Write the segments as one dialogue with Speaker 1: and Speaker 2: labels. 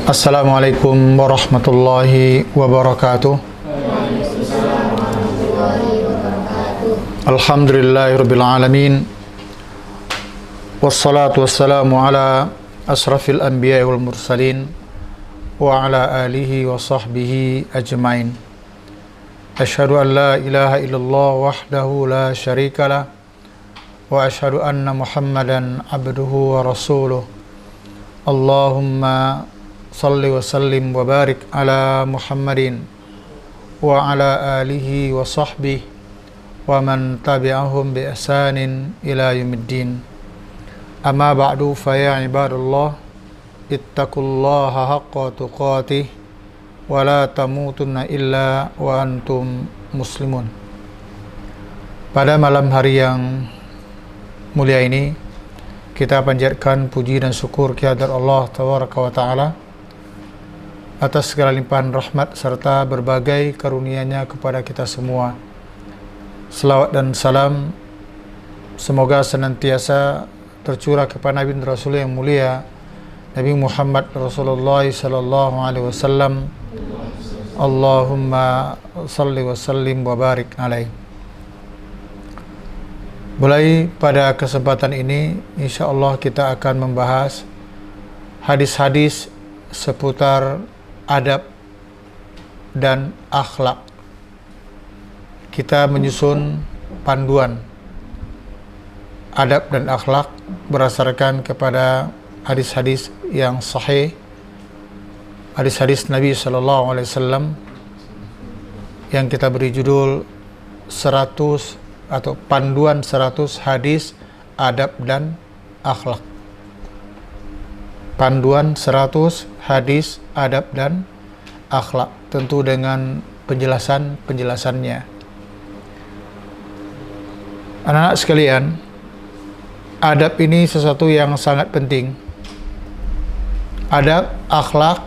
Speaker 1: Assalamualaikum warahmatullahi wabarakatuh. Alhamdulillahirabbil alamin. Wassalatu wassalamu ala asrafil anbiya'i wal mursalin wa ala alihi wa sahbihi ajmain. Asyhadu an la ilaha illallah wahdahu la syarikalah wa asyhadu anna Muhammadan abduhu wa rasuluh. Allahumma salli wa sallim wa barik ala Muhammadin wa ala alihi wa sahbihi wa man tabi'ahum bi ihsanin ila yaumiddin. Amma ba'du, fa ya ibadallah, ittaqullaha haqqa tuqatih wa la tamutunna illa wa antum muslimun. Pada malam hari yang mulia ini, kita panjatkan puji dan syukur kehadirat Allah tabaraka wa ta'ala atas segala limpahan rahmat serta berbagai karunia-Nya kepada kita semua. Selawat dan salam semoga senantiasa tercurah kepada Nabi dan Rasul yang mulia, Nabi Muhammad Rasulullah sallallahu alaihi wasallam. Allahumma salli wa sallim wa barik alaihi. Mulai pada kesempatan ini, insyaallah kita akan membahas hadis-hadis seputar adab dan akhlak. Kita menyusun panduan adab dan akhlak berdasarkan kepada hadis-hadis yang sahih, hadis-hadis Nabi sallallahu alaihi wasallam yang kita beri judul 100 atau panduan 100 hadis adab dan akhlak. Panduan 100 hadis adab dan akhlak, tentu dengan penjelasannya. Anak-anak sekalian, adab ini sesuatu yang sangat penting. Adab, akhlak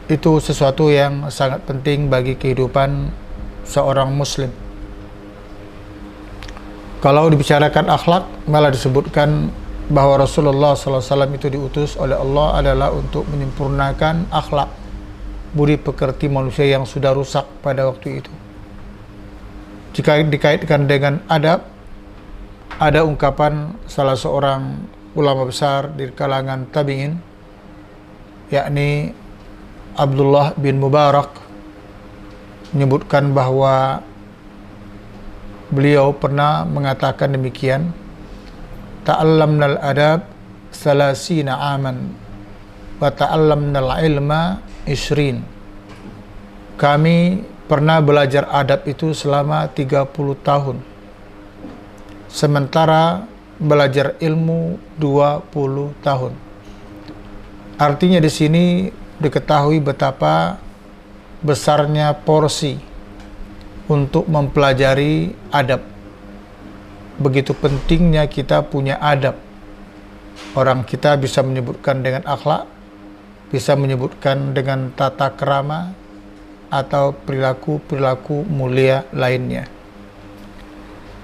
Speaker 1: itu sesuatu yang sangat penting bagi kehidupan seorang muslim. Kalau dibicarakan akhlak, malah disebutkan bahwa Rasulullah SAW itu diutus oleh Allah adalah untuk menyempurnakan akhlak, budi pekerti manusia yang sudah rusak pada waktu itu. Jika dikaitkan dengan adab, ada ungkapan salah seorang ulama besar di kalangan tabi'in, yakni Abdullah bin Mubarak, menyebutkan bahwa beliau pernah mengatakan demikian, ta'allamnal adab salasina aman wa ta'allamnal ilma 20. Kami pernah belajar adab itu selama 30 tahun, sementara belajar ilmu 20 tahun. Artinya di sini diketahui betapa besarnya porsi untuk mempelajari adab. Begitu pentingnya kita punya adab. Orang kita bisa menyebutkan dengan akhlak, bisa menyebutkan dengan tata krama, atau perilaku-perilaku mulia lainnya.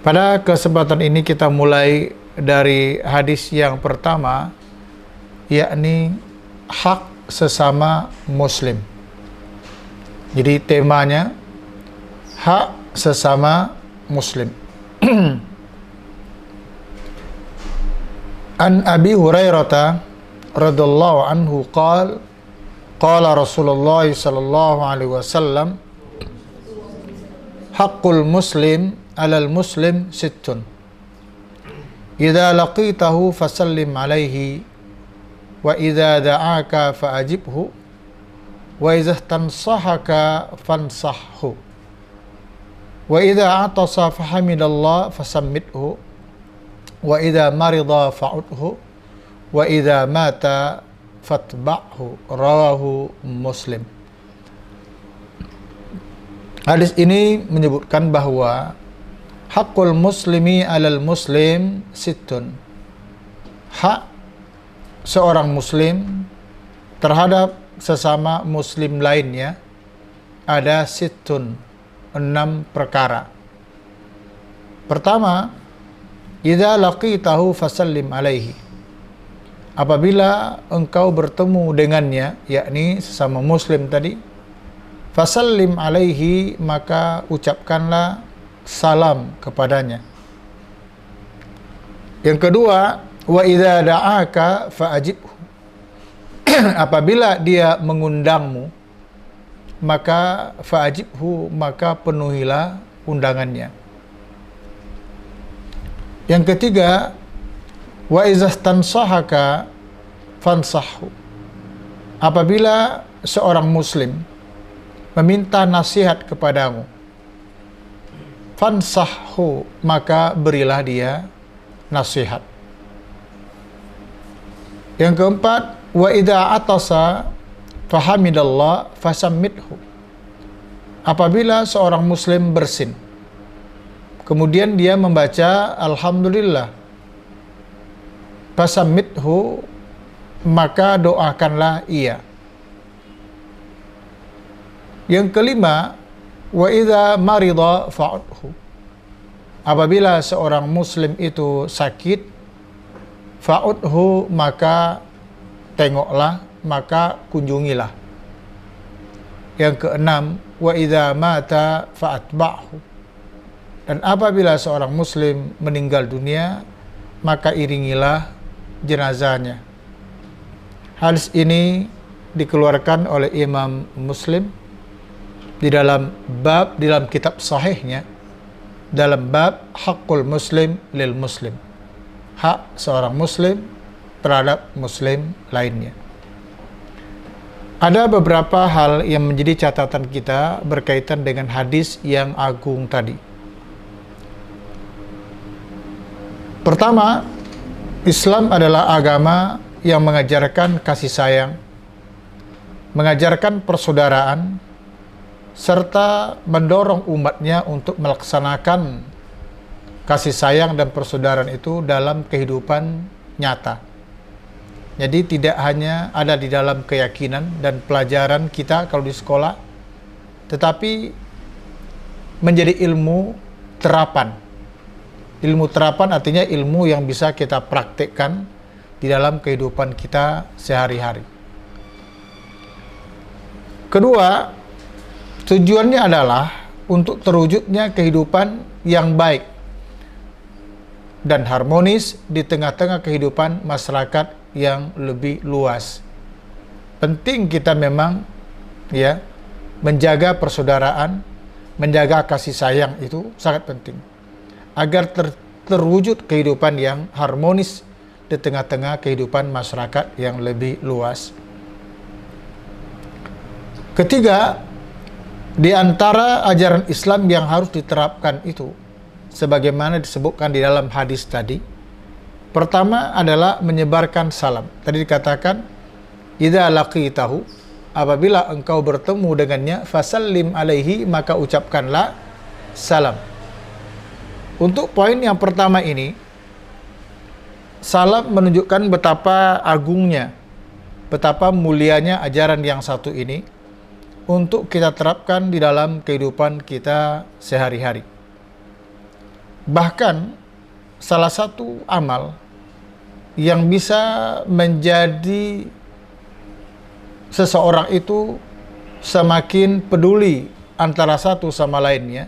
Speaker 1: Pada kesempatan ini kita mulai dari hadis yang pertama, yakni hak sesama muslim. Jadi temanya hak sesama muslim. An Abi Hurairah radhiyallahu anhu qala Rasulullah sallallahu alaihi wasallam, haqqul muslim 'alal muslim sittun. Idza laqitahu fasallim alaihi wa idza da'aka fa'ajibhu wa idza tansahaka fansahhu wa idza atasa fahamidallah fasammidhu wa idza marida fa'udhu wa idza mata fatba'hu. Rawahu Muslim. Hadis ini menyebutkan bahwa hakul muslimi 'alal muslim sittun. Hak seorang muslim terhadap sesama muslim lainnya ada sittun, 6 perkara. Pertama, idza laqitahu fasallim alaihi. apabila engkau bertemu dengannya, yakni sesama muslim tadi, fasallim alaihi, maka ucapkanlah salam kepadanya. Yang kedua, wa idza da'aka fa'ajibhu, apabila dia mengundangmu, maka fa'ajibhu, maka penuhilah undangannya. Yang ketiga, wa idza stansahaka fansahhu, apabila seorang muslim meminta nasihat kepadamu, fansahhu, maka berilah dia nasihat. Yang keempat, wa idza atasa fahamidallah fasammidhu, apabila seorang muslim bersin, kemudian dia membaca alhamdulillah, fasammidhu, maka doakanlah ia. Yang kelima, wa idza marida fa'udhu, apabila seorang muslim itu sakit, fa'udhu, maka tengoklah, maka kunjungilah. Yang keenam, wa idza mata fa'atba'hu, dan apabila seorang muslim meninggal dunia, maka iringilah jenazahnya. Hadis ini dikeluarkan oleh Imam Muslim di dalam kitab sahihnya, dalam bab hakul muslim lil muslim, hak seorang muslim terhadap muslim lainnya. Ada beberapa hal yang menjadi catatan kita berkaitan dengan hadis yang agung tadi. Pertama, Islam adalah agama yang mengajarkan kasih sayang, mengajarkan persaudaraan, serta mendorong umatnya untuk melaksanakan kasih sayang dan persaudaraan itu dalam kehidupan nyata. Jadi tidak hanya ada di dalam keyakinan dan pelajaran kita kalau di sekolah, tetapi menjadi ilmu terapan. Ilmu terapan artinya ilmu yang bisa kita praktekkan di dalam kehidupan kita sehari-hari. Kedua, tujuannya adalah untuk terwujudnya kehidupan yang baik dan harmonis di tengah-tengah kehidupan masyarakat yang lebih luas. Penting kita memang menjaga persaudaraan, menjaga kasih sayang, itu sangat penting agar terwujud kehidupan yang harmonis di tengah-tengah kehidupan masyarakat yang lebih luas. Ketiga, di antara ajaran Islam yang harus diterapkan itu, sebagaimana disebutkan di dalam hadis tadi, pertama adalah menyebarkan salam. Tadi dikatakan, idza laqitahu, apabila engkau bertemu dengannya, fasallim alaihi, maka ucapkanlah salam. Untuk poin yang pertama ini, salam menunjukkan betapa agungnya, betapa mulianya ajaran yang satu ini untuk kita terapkan di dalam kehidupan kita sehari-hari. Bahkan salah satu amal yang bisa menjadi seseorang itu semakin peduli antara satu sama lainnya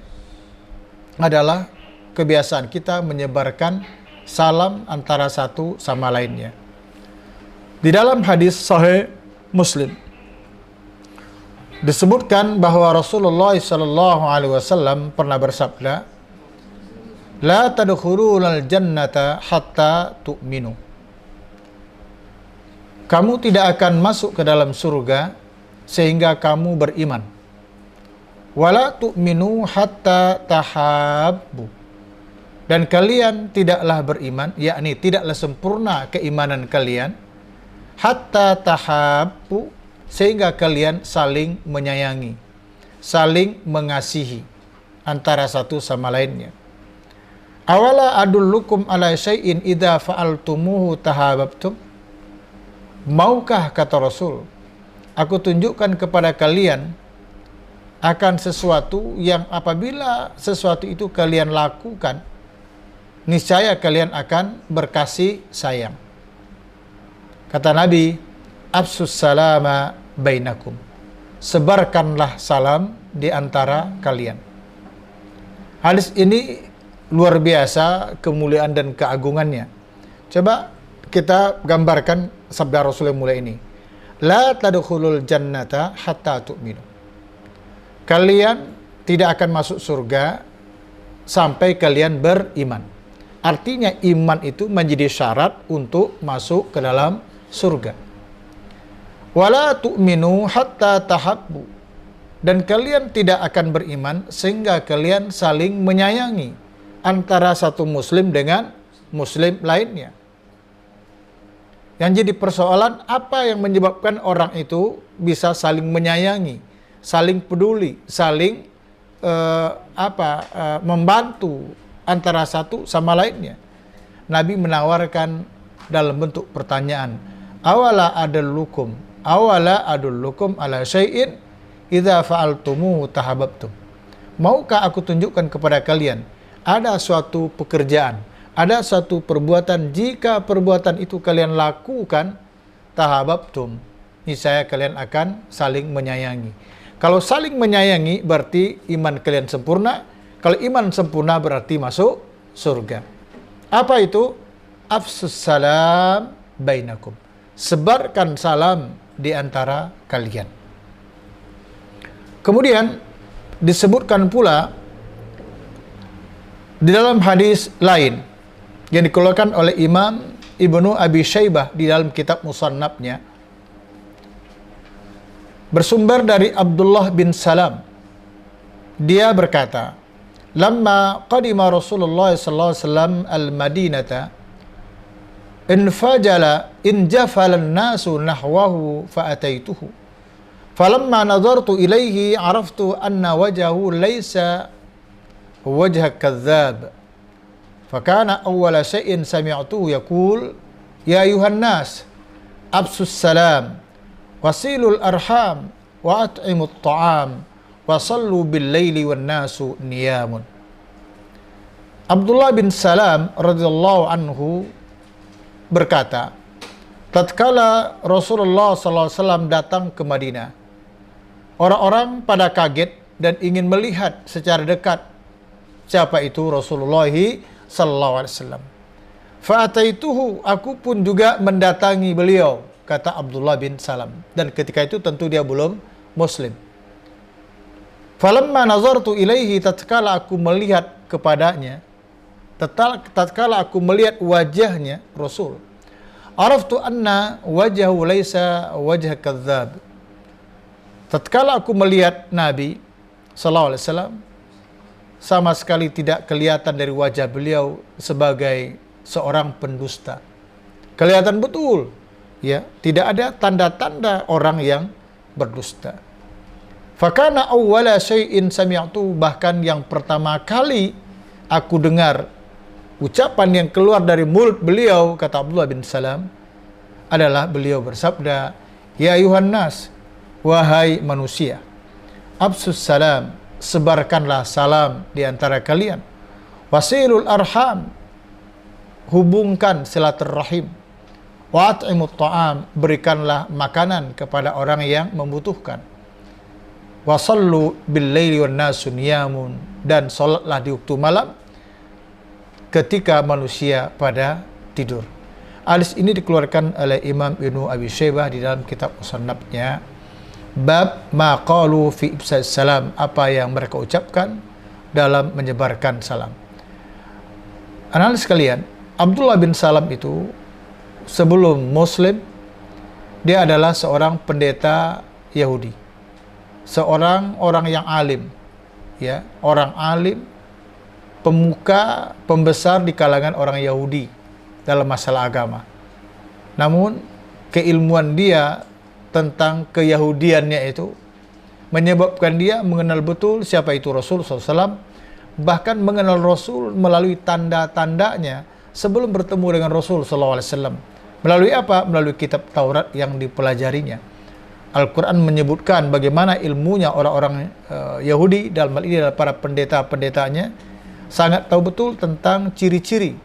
Speaker 1: adalah kebiasaan kita menyebarkan salam antara satu sama lainnya. Di dalam hadis Sahih Muslim disebutkan bahwa Rasulullah SAW pernah bersabda, "La tadkhulunal jannata hatta tu'minu." Kamu tidak akan masuk ke dalam surga sehingga kamu beriman. "Wala tu'minu hatta tahabbu." Dan kalian tidaklah beriman, yakni tidaklah sempurna keimanan kalian, hatta tahabbu, sehingga kalian saling menyayangi, saling mengasihi antara satu sama lainnya. "Awala adullukum ala syai'in idza fa'altumuhu tahabbtum?" Maukah, kata Rasul, aku tunjukkan kepada kalian akan sesuatu yang apabila sesuatu itu kalian lakukan, niscaya kalian akan berkasih sayang. Kata Nabi, "Afsus salama bainakum." Sebarkanlah salam di antara kalian. Hadis ini luar biasa kemuliaan dan keagungannya. Coba kita gambarkan sabda Rasul yang mulia ini. La tadkhulul jannata hatta tu'minu. Kalian tidak akan masuk surga sampai kalian beriman. Artinya iman itu menjadi syarat untuk masuk ke dalam surga. Wala tu'minu hatta tahabbu. Dan kalian tidak akan beriman sehingga kalian saling menyayangi antara satu muslim dengan muslim lainnya. Yang jadi persoalan, apa yang menyebabkan orang itu bisa saling menyayangi, saling peduli, saling membantu antara satu sama lainnya. Nabi menawarkan dalam bentuk pertanyaan, awala adullukum ala syai'in idza fa'altumuhu tahabbtum. Maukah aku tunjukkan kepada kalian ada suatu pekerjaan, ada suatu perbuatan, jika perbuatan itu kalian lakukan, tahabbtum, niscaya kalian akan saling menyayangi. Kalau saling menyayangi berarti iman kalian sempurna. Kalau iman sempurna berarti masuk surga. Apa itu? Afsus salam bainakum. Sebarkan salam di antara kalian. Kemudian disebutkan pula di dalam hadis lain yang dikeluarkan oleh Imam Ibnu Abi Syaibah di dalam kitab Musannafnya, bersumber dari Abdullah bin Salam. Dia berkata, "Lamma qadima Rasulullah sallallahu alaihi wasallam al-Madinata, injafala an-nasu nahwahu fa'ataituhu. Falamma nadartu ilaihi araftu anna wajhahu laysa wajha kadzzab. Fakana awwala shay'in sami'tuhu yaqul, ya ayuhan nas, absus salam, wasilul arham, wa at'imut ta'am, wa sallu bil laili wan nasu niyamun." Abdullah bin Salam radhiyallahu anhu berkata, tatkala Rasulullah SAW datang ke Madinah, orang-orang pada kaget dan ingin melihat secara dekat siapa itu Rasulullah SAW. Fa'ataituhu, aku pun juga mendatangi beliau, kata Abdullah bin Salam. Dan ketika itu tentu dia belum Muslim. Falamma nazartu ilaihi, tatkala aku melihat kepadanya, tatkala aku melihat wajahnya Rasul, araftu anna wajhahu laisa wajha kadzdzab. Tatkala aku melihat Nabi sallallahu alaihi wasallam, sama sekali tidak kelihatan dari wajah beliau sebagai seorang pendusta. Kelihatan betul, ya, tidak ada tanda-tanda orang yang berdusta. Fakana awwala syai'in sami'tu, bahkan yang pertama kali aku dengar ucapan yang keluar dari mulut beliau, kata Abdullah bin Salam, adalah beliau bersabda, ya ayuhan nas, wahai manusia, absus salam, sebarkanlah salam di antara kalian, wasilul arham, hubungkan silaturrahim, wa at'imut ta'am, berikanlah makanan kepada orang yang membutuhkan, wa sallu bil laili wan nasu niyamun, dan salatlah di waktu malam ketika manusia pada tidur. Hadis ini dikeluarkan oleh Imam Ibnu Abi Syaibah di dalam kitab Musannafnya, bab ma qalu fi ibsa'is salam, apa yang mereka ucapkan dalam menyebarkan salam. Analis sekalian, Abdullah bin Salam itu sebelum Muslim dia adalah seorang pendeta Yahudi, seorang orang yang alim, ya, orang alim, pemuka, pembesar di kalangan orang Yahudi dalam masalah agama. Namun keilmuan dia tentang keyahudiannya itu menyebabkan dia mengenal betul siapa itu Rasul SAW, bahkan mengenal Rasul melalui tanda-tandanya sebelum bertemu dengan Rasul SAW. Melalui apa? Melalui kitab Taurat yang dipelajarinya. Al-Quran menyebutkan bagaimana ilmunya orang-orang Yahudi, dalam hal ini adalah para pendeta-pendetanya, sangat tahu betul tentang ciri-ciri,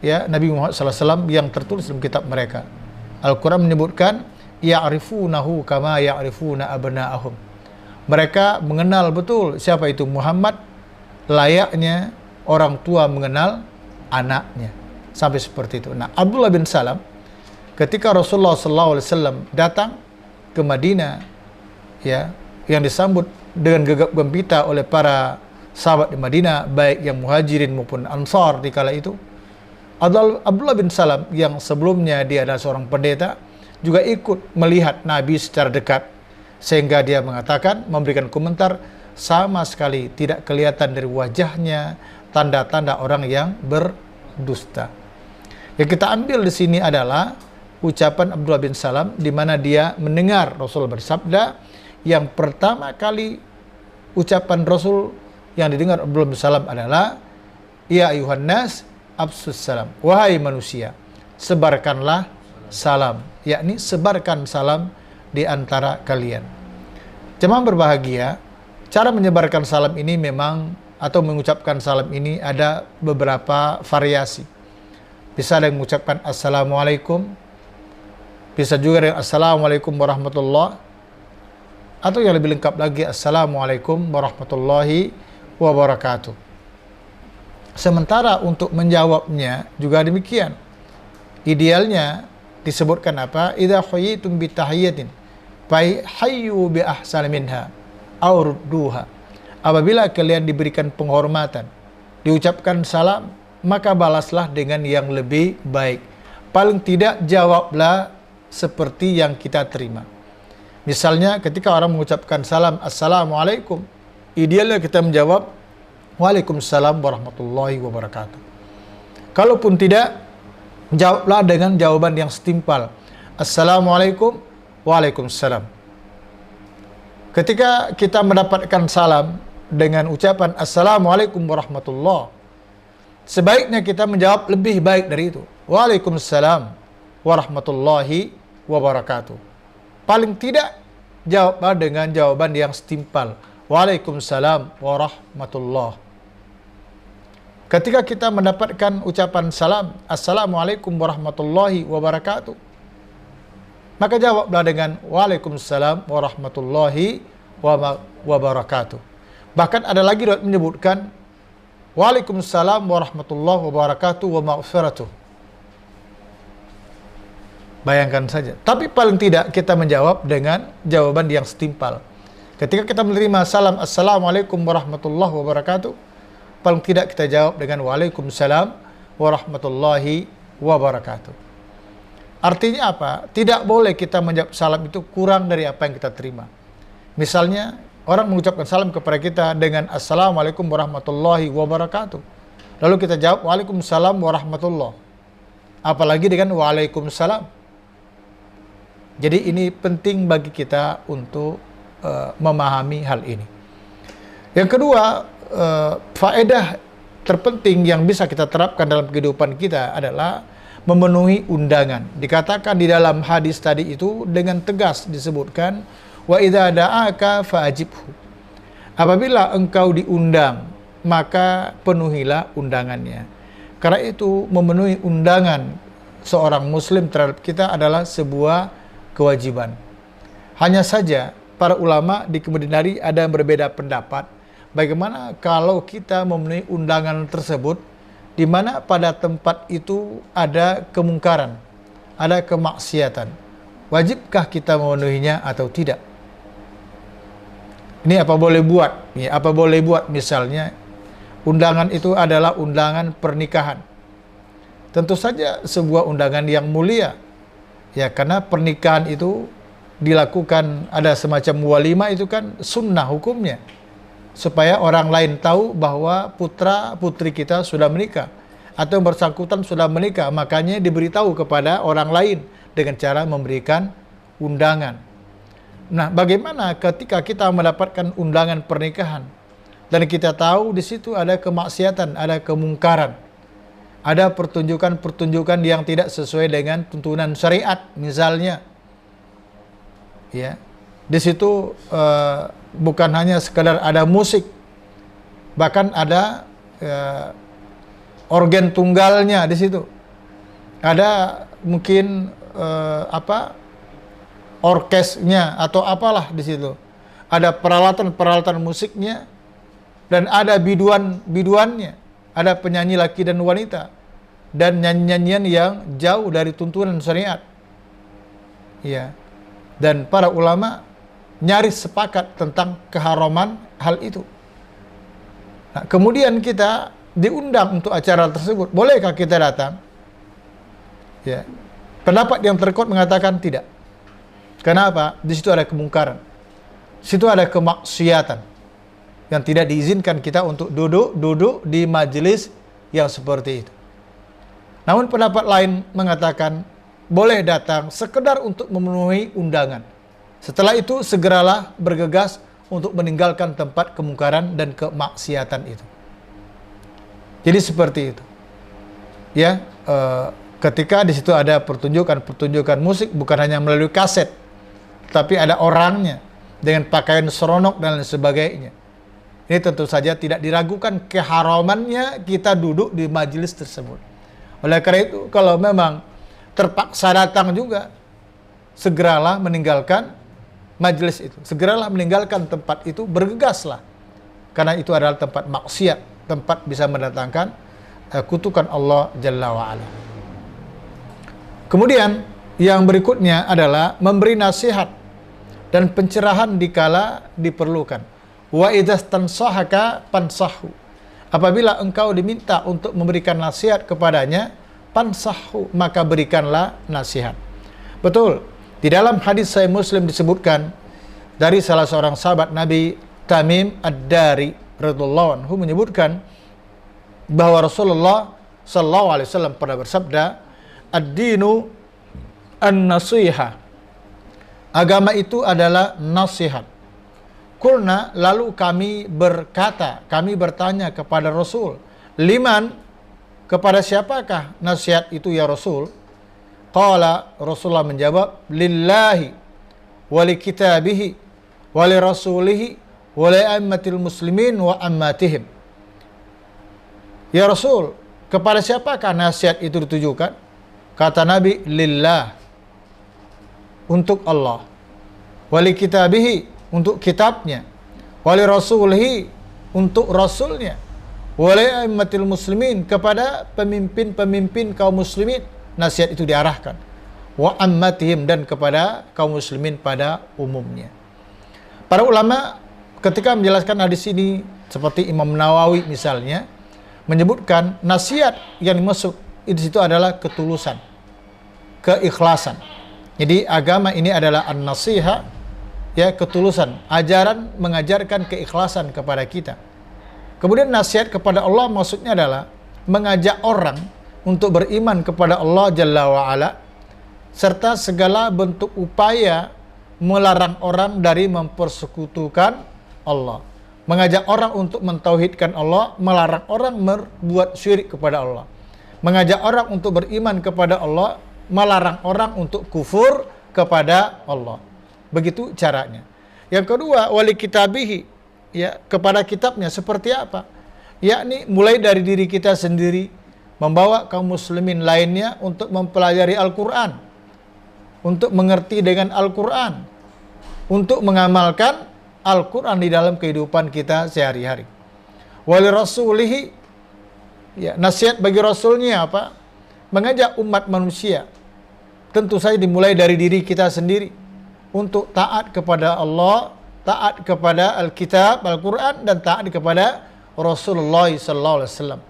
Speaker 1: ya, Nabi Muhammad SAW yang tertulis dalam kitab mereka. Al-Quran menyebutkan ya'rifunahu kama ya'rifuna abna'ahum. Mereka mengenal betul siapa itu Muhammad, layaknya orang tua mengenal anaknya. Sampai seperti itu. Nah, Abdullah bin Salam ketika Rasulullah SAW datang ke Madinah, ya, yang disambut dengan gegap gempita oleh para sahabat di Madinah, baik yang muhajirin maupun ansar di kala itu. Abdullah bin Salam yang sebelumnya dia adalah seorang pendeta, juga ikut melihat Nabi secara dekat, sehingga dia mengatakan, memberikan komentar, sama sekali tidak kelihatan dari wajahnya tanda-tanda orang yang berdusta. Yang kita ambil di sini adalah ucapan Abdullah bin Salam di mana dia mendengar Rasul bersabda. Yang pertama kali ucapan Rasul yang didengar Abdullah bin Salam adalah ya ayuhan nas absus salam, wahai manusia, sebarkanlah salam, yakni sebarkan salam di antara kalian. Jemaah berbahagia, cara menyebarkan salam ini memang, atau mengucapkan salam ini ada beberapa variasi. Bisa ada yang mengucapkan assalamualaikum, bisa juga dengan assalamualaikum warahmatullah, atau yang lebih lengkap lagi assalamualaikum warahmatullahi wabarakatuh. Sementara untuk menjawabnya juga demikian. Idealnya disebutkan apa? Idza huyitum bi tahiyatin fa hayyu bi ahsani minha aw rudduha. Apabila kalian diberikan penghormatan, diucapkan salam, maka balaslah dengan yang lebih baik. Paling tidak jawablah seperti yang kita terima. Misalnya ketika orang mengucapkan salam assalamualaikum, idealnya kita menjawab waalaikumsalam warahmatullahi wabarakatuh. Kalaupun tidak, jawablah dengan jawaban yang setimpal, assalamualaikum, waalaikumsalam. Ketika kita mendapatkan salam dengan ucapan assalamualaikum warahmatullah, sebaiknya kita menjawab lebih baik dari itu, waalaikumsalam warahmatullahi wabarakatuh. Paling tidak, jawablah dengan jawaban yang setimpal, waalaikumsalam warahmatullah. Ketika kita mendapatkan ucapan salam assalamualaikum warahmatullahi wabarakatuh, maka jawablah dengan waalaikumsalam warahmatullahi wabarakatuh. Bahkan ada lagi riwayat menyebutkan waalaikumsalam warahmatullahi wabarakatuh wa maghfiratuh. Bayangkan saja. Tapi paling tidak kita menjawab dengan jawaban yang setimpal. Ketika kita menerima salam assalamualaikum warahmatullahi wabarakatuh, paling tidak kita jawab dengan waalaikumsalam warahmatullahi wabarakatuh. Artinya apa? Tidak boleh kita menjawab salam itu kurang dari apa yang kita terima. Misalnya, orang mengucapkan salam kepada kita dengan assalamualaikum warahmatullahi wabarakatuh, lalu kita jawab waalaikumsalam warahmatullah, apalagi dengan waalaikumsalam. Jadi ini penting bagi kita untuk memahami hal ini. Yang kedua, faedah terpenting yang bisa kita terapkan dalam kehidupan kita adalah memenuhi undangan. Dikatakan di dalam hadis tadi itu dengan tegas disebutkan, wa idza da'aka fa'ajibhu. Apabila engkau diundang, maka penuhilah undangannya. Karena itu memenuhi undangan seorang muslim terhadap kita adalah sebuah kewajiban. Hanya saja para ulama di kemudian hari ada yang berbeda pendapat. Bagaimana kalau kita memenuhi undangan tersebut di mana pada tempat itu ada kemungkaran, ada kemaksiatan? Wajibkah kita memenuhinya atau tidak? Ini apa boleh buat? Ya, apa boleh buat misalnya undangan itu adalah undangan pernikahan. Tentu saja sebuah undangan yang mulia. Ya, karena pernikahan itu dilakukan ada semacam walimah, itu kan sunnah hukumnya, supaya orang lain tahu bahwa putra putri kita sudah menikah atau yang bersangkutan sudah menikah. Makanya diberitahu kepada orang lain dengan cara memberikan undangan. Nah, bagaimana ketika kita mendapatkan undangan pernikahan dan kita tahu di situ ada kemaksiatan, ada kemungkaran, ada pertunjukan-pertunjukan yang tidak sesuai dengan tuntunan syariat, misalnya, ya, di situ bukan hanya sekadar ada musik, bahkan ada organ tunggalnya di situ, ada mungkin orkesnya atau apalah di situ. Ada peralatan-peralatan musiknya dan ada biduannya. Ada penyanyi laki dan wanita dan nyanyian yang jauh dari tuntunan syariat. Ya. Dan para ulama nyaris sepakat tentang keharaman hal itu. Nah, kemudian kita diundang untuk acara tersebut. Bolehkah kita datang? Ya. Pendapat yang terkuat mengatakan tidak. Kenapa? Di situ ada kemungkaran. Di situ ada kemaksiatan yang tidak diizinkan kita untuk duduk di majelis yang seperti itu. Namun pendapat lain mengatakan boleh datang sekedar untuk memenuhi undangan. Setelah itu segeralah bergegas untuk meninggalkan tempat kemungkaran dan kemaksiatan itu. Jadi seperti itu. Ya, ketika di situ ada pertunjukan musik bukan hanya melalui kaset, tapi ada orangnya dengan pakaian seronok dan lain sebagainya. Ini tentu saja tidak diragukan keharamannya kita duduk di majelis tersebut. Oleh karena itu, kalau memang terpaksa datang juga, segeralah meninggalkan majelis itu. Segeralah meninggalkan tempat itu, bergegaslah. Karena itu adalah tempat maksiat, tempat bisa mendatangkan kutukan Allah Jalla wa'ala. Kemudian, yang berikutnya adalah memberi nasihat dan pencerahan dikala diperlukan. Wa idza tansahaka pansahu. Apabila engkau diminta untuk memberikan nasihat kepadanya, pansahu, maka berikanlah nasihat. Betul, di dalam hadis Sahih Muslim disebutkan dari salah seorang sahabat Nabi, Tamim Ad-Dari radhiyallahu anhu, menyebutkan bahwa Rasulullah sallallahu alaihi wasallam pernah bersabda, ad-dinu an-nasihah. Agama itu adalah nasihat. Kulna, lalu kami berkata, kami bertanya kepada Rasul, liman, kepada siapakah nasihat itu ya Rasul? Qala, Rasulullah menjawab, lillahi, wali kitabihi, wali rasulihi, wali ammatil muslimin wa ammatihim. Ya Rasul, kepada siapakah nasihat itu ditujukan? Kata Nabi, lillah, untuk Allah, wali kitabihi, untuk kitabnya, wali rasulihi, untuk rasulnya, wali ammatil muslimin, kepada pemimpin-pemimpin kaum muslimin nasihat itu diarahkan, wa ammatihim, dan kepada kaum muslimin pada umumnya. Para ulama ketika menjelaskan hadis ini, seperti Imam Nawawi misalnya, menyebutkan nasihat yang dimaksud di situ adalah ketulusan, keikhlasan. Jadi agama ini adalah an-nasiha, ya, ketulusan, ajaran mengajarkan keikhlasan kepada kita. Kemudian nasihat kepada Allah maksudnya adalah mengajak orang untuk beriman kepada Allah Jalla wa'ala, serta segala bentuk upaya melarang orang dari mempersekutukan Allah. Mengajak orang untuk mentauhidkan Allah, melarang orang berbuat syirik kepada Allah. Mengajak orang untuk beriman kepada Allah, melarang orang untuk kufur kepada Allah. Begitu caranya. Yang kedua, wali kitabihi, ya, kepada kitabnya seperti apa? Yakni mulai dari diri kita sendiri, membawa kaum muslimin lainnya untuk mempelajari Al-Quran, untuk mengerti dengan Al-Quran, untuk mengamalkan Al-Quran di dalam kehidupan kita sehari-hari. Wali rasulihi, ya, nasihat bagi rasulnya apa? Mengajak umat manusia, tentu saja dimulai dari diri kita sendiri, untuk taat kepada Allah, taat kepada Alkitab, Al-Quran, dan taat kepada Rasulullah SAW.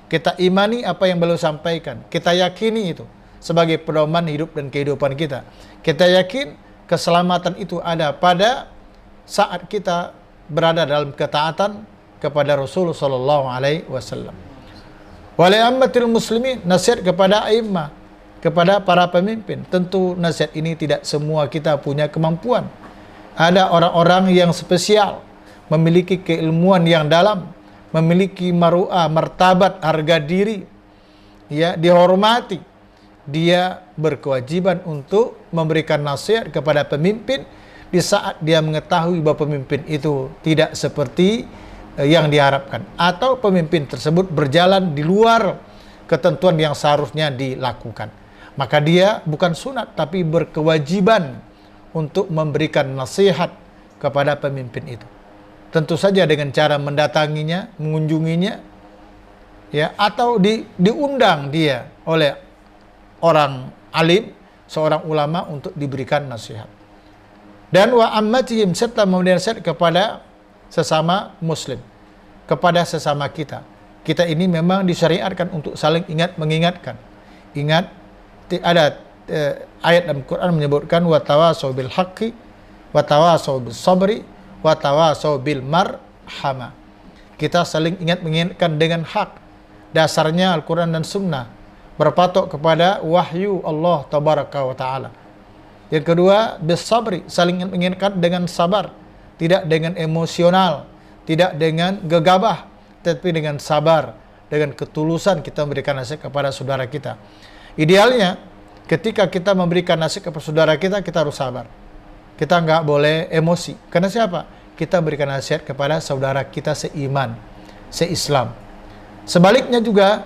Speaker 1: Kita imani apa yang beliau sampaikan, kita yakini itu sebagai pedoman hidup dan kehidupan kita. Kita yakin keselamatan itu ada pada saat kita berada dalam ketaatan kepada Rasulullah SAW. Wali ammatil muslimin, nasihat kepada a'immah, kepada para pemimpin. Tentu nasihat ini tidak semua kita punya kemampuan. Ada orang-orang yang spesial, memiliki keilmuan yang dalam, memiliki maru'ah, martabat, harga diri, ya, dihormati. Dia berkewajiban untuk memberikan nasihat kepada pemimpin di saat dia mengetahui bahwa pemimpin itu tidak seperti yang diharapkan, atau pemimpin tersebut berjalan di luar ketentuan yang seharusnya dilakukan. Maka dia bukan sunat, tapi berkewajiban untuk memberikan nasihat kepada pemimpin itu. Tentu saja dengan cara mendatanginya, mengunjunginya, ya, atau diundang dia oleh orang alim, seorang ulama untuk diberikan nasihat. Dan wa ammatihim, serta memberikan nasihat kepada sesama muslim, kepada sesama kita. Kita ini memang disyariatkan untuk saling ingat mengingatkan. Ingat, ada ayat dalam Quran menyebutkan wa tawasau bil haqqi wa tawasau bis sabri wa tawasau bil marhamah. Kita saling ingat mengingatkan dengan hak. Dasarnya Al-Quran dan Sunnah, berpatok kepada wahyu Allah tabaraka wa ta'ala. Yang kedua, bis sabri, saling mengingatkan dengan sabar, tidak dengan emosional, tidak dengan gegabah, tapi dengan sabar, dengan ketulusan kita memberikan nasihat kepada saudara kita. Idealnya, ketika kita memberikan nasihat kepada saudara kita, kita harus sabar. Kita nggak boleh emosi. Karena siapa? Kita berikan nasihat kepada saudara kita seiman, seislam. Sebaliknya juga,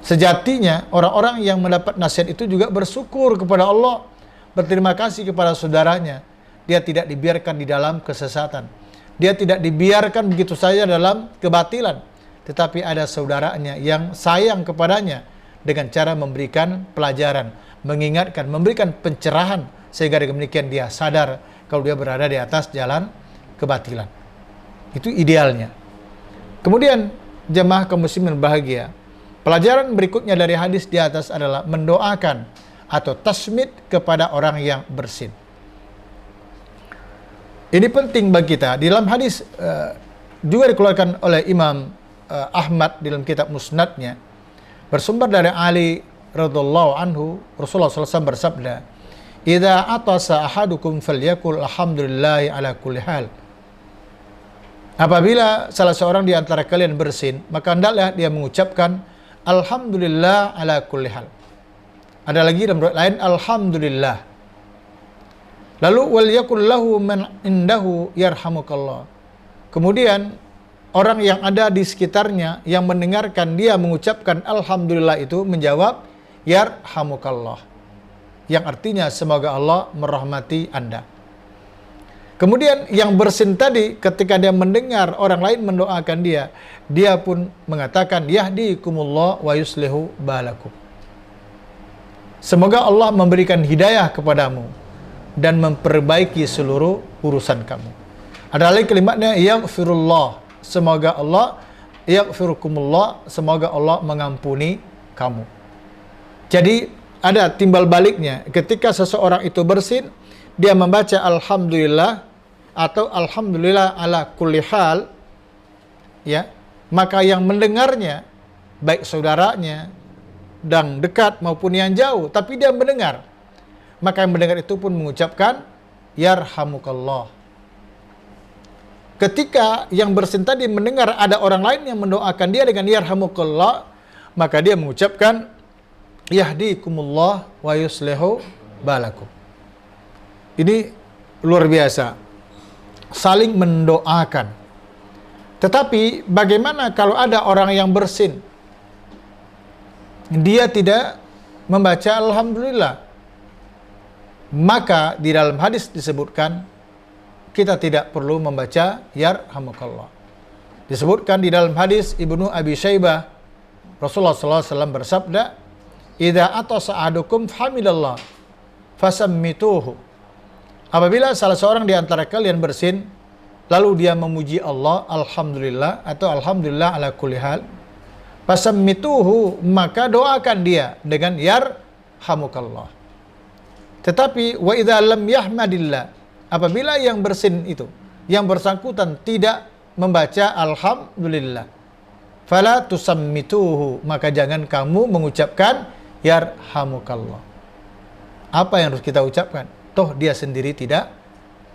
Speaker 1: sejatinya orang-orang yang mendapat nasihat itu juga bersyukur kepada Allah, berterima kasih kepada saudaranya. Dia tidak dibiarkan di dalam kesesatan. Dia tidak dibiarkan begitu saja dalam kebatilan. Tetapi ada saudaranya yang sayang kepadanya dengan cara memberikan pelajaran, mengingatkan, memberikan pencerahan, sehingga dengan demikian dia sadar kalau dia berada di atas jalan kebatilan. Itu idealnya. Kemudian jemaah kaum muslimin bahagia, pelajaran berikutnya dari hadis di atas adalah mendoakan atau tasmid kepada orang yang bersin. Ini penting bagi kita. Di dalam hadis juga dikeluarkan oleh Imam Ahmad di dalam kitab Musnadnya, bersumber dari Ali radhiyallahu anhu, Rasulullah SAW bersabda, "Idza atasa ahadukum falyakul alhamdulillahi ala kulli hal." Apabila salah seorang di antara kalian bersin, maka hendaklah dia mengucapkan alhamdulillah ala kulli hal. Ada lagi dalam riwayat lain alhamdulillah. Lalu wal yakul lahu man indahu yarhamukallah. Kemudian orang yang ada di sekitarnya yang mendengarkan dia mengucapkan alhamdulillah itu menjawab yarhamukallah, yang artinya semoga Allah merahmati Anda. Kemudian yang bersin tadi ketika dia mendengar orang lain mendoakan dia, dia pun mengatakan yahdikumullah wa yuslihu balakum. Semoga Allah memberikan hidayah kepadamu dan memperbaiki seluruh urusan kamu. Ada lagi kalimatnya yaghfirullah, semoga Allah yaghfirukumullah, semoga Allah mengampuni kamu. Jadi ada timbal baliknya, ketika seseorang itu bersin, dia membaca alhamdulillah atau alhamdulillah ala kulli hal, ya, maka yang mendengarnya baik saudaranya dan dekat maupun yang jauh, tapi dia mendengar, maka yang mendengar itu pun mengucapkan yarhamukallah. Ketika yang bersin tadi mendengar ada orang lain yang mendoakan dia dengan yarhamukallah, maka dia mengucapkan yahdikumullah wa yuslihu balakum. Ini luar biasa, saling mendoakan. Tetapi bagaimana kalau ada orang yang bersin, dia tidak membaca alhamdulillah? Maka di dalam hadis disebutkan kita tidak perlu membaca yarhamukallah. Disebutkan di dalam hadis Ibnu Abi Syaibah, Rasulullah SAW bersabda, "Idza atasa ahadukum hamidallah fasammituhu." Apabila salah seorang di antara kalian bersin, lalu dia memuji Allah, alhamdulillah atau alhamdulillah ala kulli hal, fasammituhu, maka doakan dia dengan yarhamukallah. Tetapi wa idza lam yahmadillah, apabila yang bersin itu, yang bersangkutan tidak membaca alhamdulillah, fala tusammituhu, maka jangan kamu mengucapkan yarhamukallah. Apa yang harus kita ucapkan? Toh dia sendiri tidak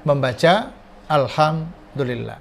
Speaker 1: membaca alhamdulillah.